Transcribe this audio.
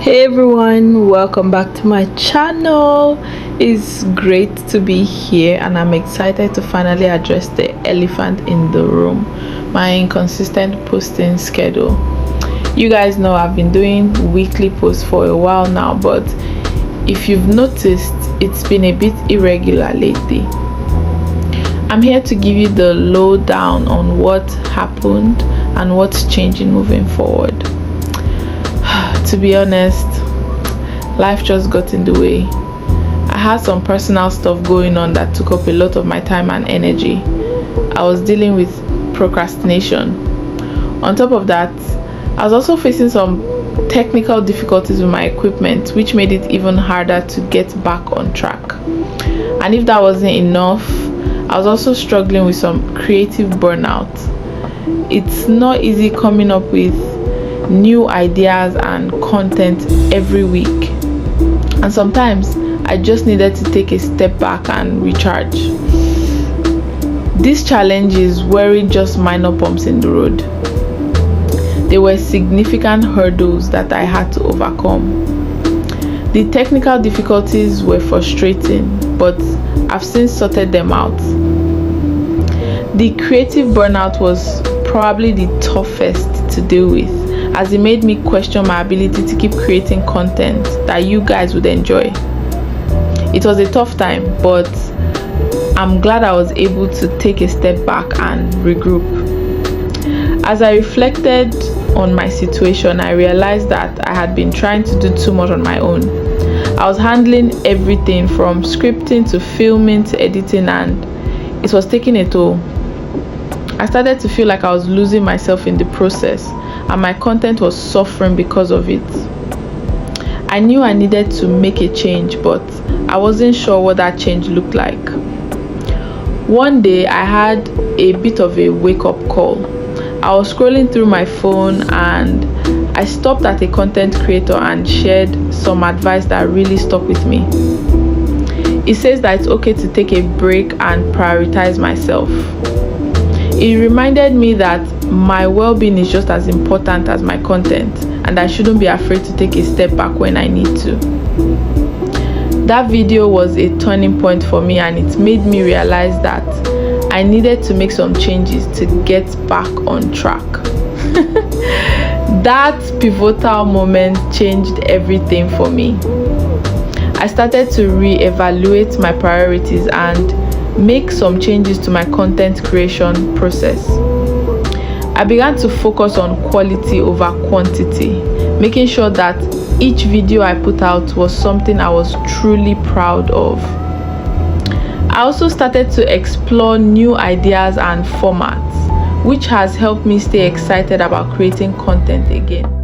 Hey everyone, welcome back to my channel. It's great to be here and I'm excited to finally address the elephant in the room, my inconsistent posting schedule. You guys know I've been doing weekly posts for a while now, but if you've noticed, it's been a bit irregular lately. I'm here to give you the lowdown on what happened and what's changing moving forward. To be honest, life just got in the way. I had some personal stuff going on that took up a lot of my time and energy. I was dealing with procrastination. On top of that, I was also facing some technical difficulties with my equipment, which made it even harder to get back on track. And if that wasn't enough, I was also struggling with some creative burnout. It's not easy coming up with new ideas and content every week, and sometimes I just needed to take a step back and recharge. These challenges weren't just minor bumps in the road. They were significant hurdles that I had to overcome. The technical difficulties were frustrating, but I've since sorted them out. The creative burnout was probably the toughest to deal with, as it made me question my ability to keep creating content that you guys would enjoy. It was a tough time, but I'm glad I was able to take a step back and regroup. As I reflected on my situation, I realized that I had been trying to do too much on my own. I was handling everything from scripting to filming to editing, and it was taking a toll. I started to feel like I was losing myself in the process, and my content was suffering because of it. I knew I needed to make a change, but I wasn't sure what that change looked like. One day I had a bit of a wake-up call. I was scrolling through my phone and I stopped at a content creator and shared some advice that really stuck with me. It says that it's okay to take a break and prioritize myself. It reminded me that my well-being is just as important as my content, and I shouldn't be afraid to take a step back when I need to. That video was a turning point for me, and it made me realize that I needed to make some changes to get back on track. That pivotal moment changed everything for me. I started to re-evaluate my priorities and make some changes to my content creation process. I began to focus on quality over quantity, making sure that each video I put out was something I was truly proud of. I also started to explore new ideas and formats, which has helped me stay excited about creating content again.